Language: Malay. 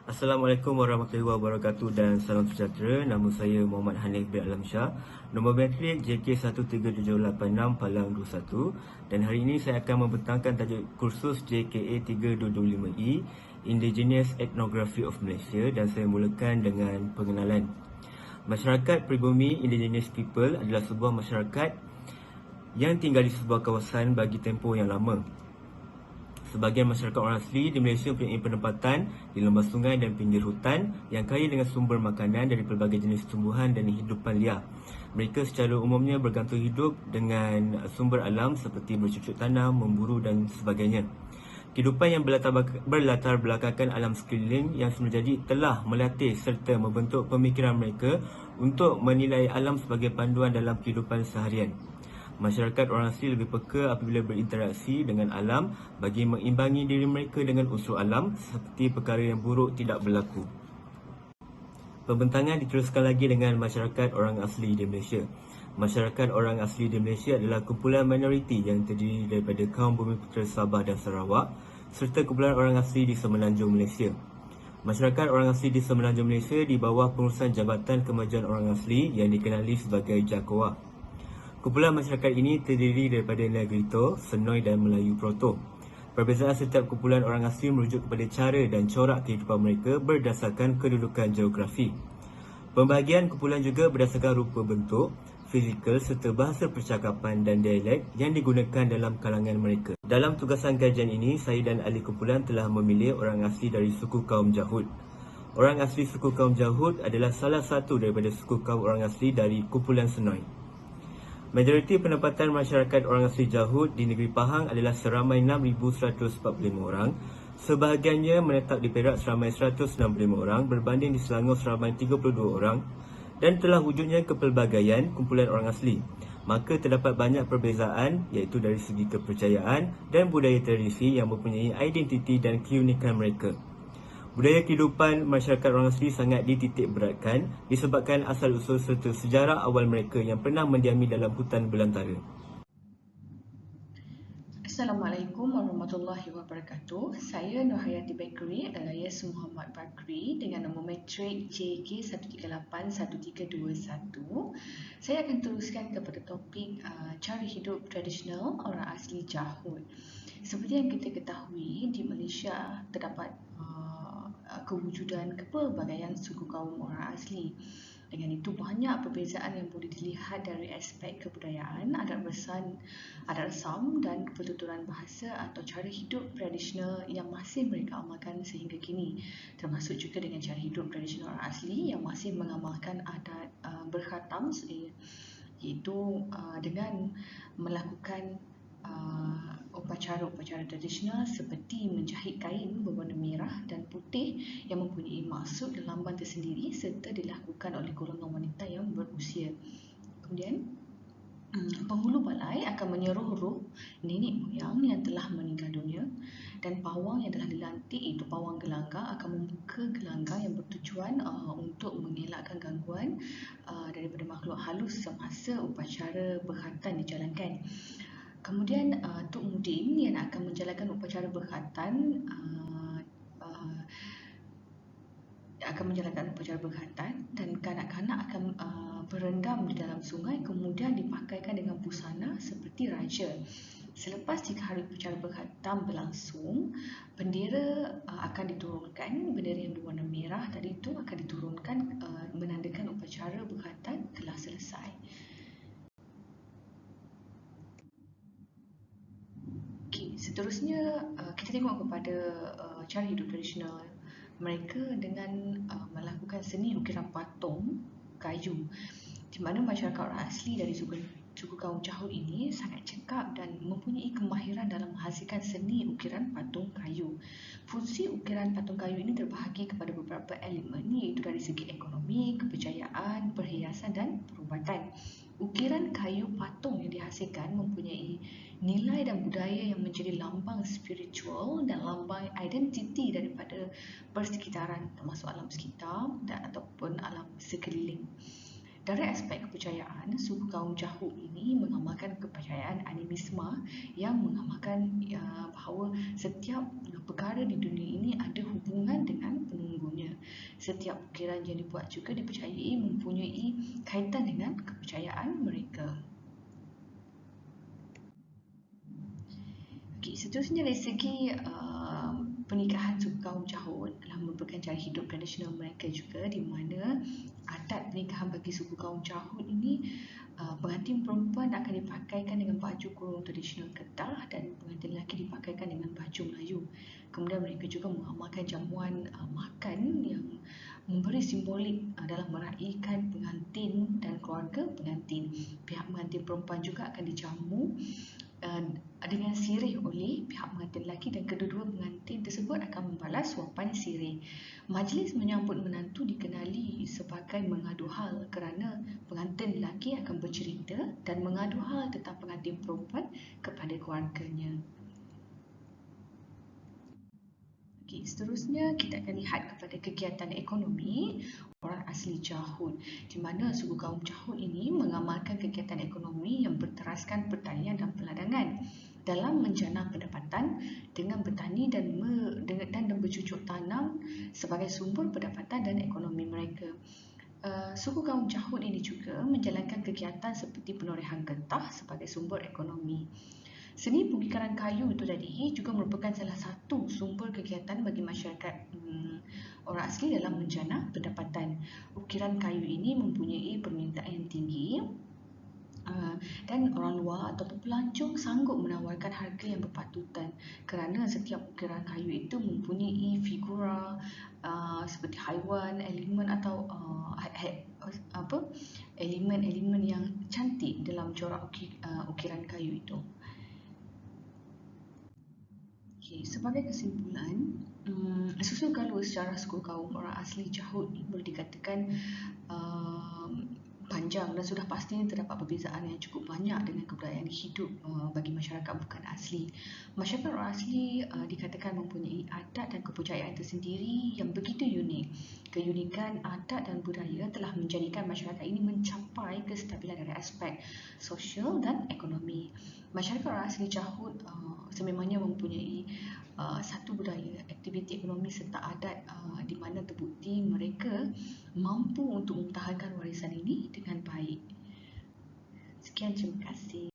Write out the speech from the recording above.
Assalamualaikum warahmatullahi wabarakatuh dan salam sejahtera. Nama saya Muhammad Hanif bin Alamsyah. Nombor metrik JK13886-21 dan hari ini saya akan membentangkan tajuk kursus JKA 325E Indigenous Ethnography of Malaysia dan saya mulakan dengan pengenalan. Masyarakat pribumi Indigenous People adalah sebuah masyarakat yang tinggal di sebuah kawasan bagi tempoh yang lama. Sebahagian masyarakat orang asli di Malaysia mempunyai penempatan di lembah sungai dan pinggir hutan yang kaya dengan sumber makanan dari pelbagai jenis tumbuhan dan hidupan liar. Mereka secara umumnya bergantung hidup dengan sumber alam seperti bercucuk tanam, memburu dan sebagainya. Kehidupan yang berlatar belakangkan alam sekeliling yang menjadi telah melatih serta membentuk pemikiran mereka untuk menilai alam sebagai panduan dalam kehidupan seharian. Masyarakat orang asli lebih peka apabila berinteraksi dengan alam bagi mengimbangi diri mereka dengan unsur alam seperti perkara yang buruk tidak berlaku. Pembentangan diteruskan lagi dengan masyarakat orang asli di Malaysia. Masyarakat orang asli di Malaysia adalah kumpulan minoriti yang terdiri daripada kaum Bumiputera Sabah dan Sarawak serta kumpulan orang asli di Semenanjung Malaysia. Masyarakat orang asli di Semenanjung Malaysia di bawah pengurusan Jabatan Kemajuan Orang Asli yang dikenali sebagai JAKOA. Kumpulan masyarakat ini terdiri daripada Negrito, Senoi dan Melayu Proto. Perbezaan setiap kumpulan orang asli merujuk kepada cara dan corak kehidupan mereka berdasarkan kedudukan geografi. Pembahagian kumpulan juga berdasarkan rupa bentuk, fizikal serta bahasa percakapan dan dialek yang digunakan dalam kalangan mereka. Dalam tugasan kajian ini, saya dan ahli kumpulan telah memilih orang asli dari suku kaum Jahud. Orang asli suku kaum Jahud adalah salah satu daripada suku kaum orang asli dari kumpulan Senoi. Majoriti pendapatan masyarakat orang asli Jahud di negeri Pahang adalah seramai 6,145 orang. Sebahagiannya menetap di Perak seramai 165 orang berbanding di Selangor seramai 32 orang dan telah wujudnya kepelbagaian kumpulan orang asli. Maka terdapat banyak perbezaan iaitu dari segi kepercayaan dan budaya tradisi yang mempunyai identiti dan keunikan mereka. Budaya kehidupan masyarakat orang asli sangat dititik beratkan disebabkan asal-usul serta sejarah awal mereka yang pernah mendiami dalam hutan belantara. Assalamualaikum warahmatullahi wabarakatuh. Saya Nurhayati Bakri alias Muhammad Bakri dengan nombor metrik JK1381321. Saya akan teruskan kepada topik cara hidup tradisional orang asli Jahud. Seperti yang kita ketahui, di Malaysia terdapat kewujudan kepelbagaian suku kaum orang asli. Dengan itu banyak perbezaan yang boleh dilihat dari aspek kebudayaan, adat resam dan pertuturan bahasa atau cara hidup tradisional yang masih mereka amalkan sehingga kini. Termasuk juga dengan cara hidup tradisional orang asli yang masih mengamalkan adat berkhatam iaitu dengan melakukan upacara-upacara tradisional seperti menjahit kain berwarna merah dan putih yang mempunyai maksud dan lambang tersendiri serta dilakukan oleh golongan wanita yang berusia. Kemudian, penghulu balai akan menyeruh roh nenek moyang yang telah meninggal dunia dan pawang yang telah dilantik iaitu pawang gelanggang akan membuka gelanggang yang bertujuan untuk mengelakkan gangguan daripada makhluk halus semasa upacara berkhatan dijalankan. Kemudian Tok Mudin yang akan menjalankan upacara berkhatan dan kanak-kanak akan berendam di dalam sungai kemudian dipakaikan dengan busana seperti raja. Selepas 3 hari upacara berkhatam berlangsung, bendera akan diturunkan, bendera yang berwarna merah tadi itu akan diturunkan menandakan upacara berkhatam telah selesai. Seterusnya kita tengok kepada cara hidup tradisional mereka dengan melakukan seni ukiran patung kayu, di mana masyarakat orang asli dari suku kaum Jahud ini sangat cekap dan mempunyai kemahiran dalam menghasilkan seni ukiran patung kayu. Fungsi ukiran patung kayu ini terbahagi kepada beberapa elemen iaitu dari segi ekonomi, kepercayaan, perhiasan dan perubatan. Ukiran kayu patung yang dihasilkan mempunyai nilai dan budaya yang menjadi lambang spiritual dan lambang identiti daripada persekitaran termasuk alam sekitar dan ataupun alam sekeliling. Dari aspek kepercayaan, suku kaum Jahud ini mengamalkan kepercayaan animisme yang mengamalkan bahawa setiap perkara di dunia ini ada hubungan dengan penunggunya. Setiap ukiran yang dibuat juga dipercayai mempunyai kaitan dengan kepercayaan mereka. Okay, seterusnya dari segi pernikahan suku kaum Jahud adalah merupakan cara hidup tradisional mereka juga, di mana adat pernikahan bagi suku kaum Jahud ini pengantin perempuan akan dipakaikan dengan baju kurung tradisional Kedah dan pengantin lelaki dipakaikan dengan baju Melayu. Kemudian mereka juga mengamalkan jamuan makan yang memberi simbolik dalam meraihkan pengantin dan keluarga pengantin. Pihak pengantin perempuan juga akan dijamu dengan sirih oleh pihak pengantin lelaki dan kedua-dua pengantin tersebut akan membalas suapan sirih. Majlis menyambut menantu dikenali sebagai mengadu hal kerana pengantin lelaki akan bercerita dan mengadu hal tentang pengantin perempuan kepada keluarganya. Okay, seterusnya kita akan lihat kepada kegiatan ekonomi orang asli Jahud, di mana suku kaum Jahud ini mengamalkan kegiatan ekonomi yang berteraskan pertanian dan peladangan dalam menjana pendapatan dengan bertani dan bercucuk tanam sebagai sumber pendapatan dan ekonomi mereka. Suku kaum Jahud ini juga menjalankan kegiatan seperti penorehan getah sebagai sumber ekonomi. Seni pengikaran kayu itu tadi juga merupakan salah satu sumber kegiatan bagi masyarakat orang asli dalam menjana pendapatan. Ukiran kayu ini mempunyai permintaan yang tinggi dan orang luar ataupun pelancong sanggup menawarkan harga yang berpatutan kerana setiap ukiran kayu itu mempunyai figura seperti haiwan, elemen atau elemen-elemen yang cantik dalam corak ukiran kayu itu. Okay, sebagai kesimpulan, susul galus secara suku kaum orang asli Jahud boleh dikatakan panjang dan sudah pastinya terdapat perbezaan yang cukup banyak dengan kebudayaan hidup bagi masyarakat bukan asli. Masyarakat orang asli dikatakan mempunyai adat dan kepercayaan tersendiri yang begitu unik. Keunikan adat dan budaya telah menjadikan masyarakat ini mencapai kestabilan dari aspek sosial dan ekonomi. Masyarakat orang asli Jahud sememangnya mempunyai satu budaya, aktiviti ekonomi serta adat di mana terbukti mereka mampu untuk mempertahankan warisan ini dengan baik. Sekian, terima kasih.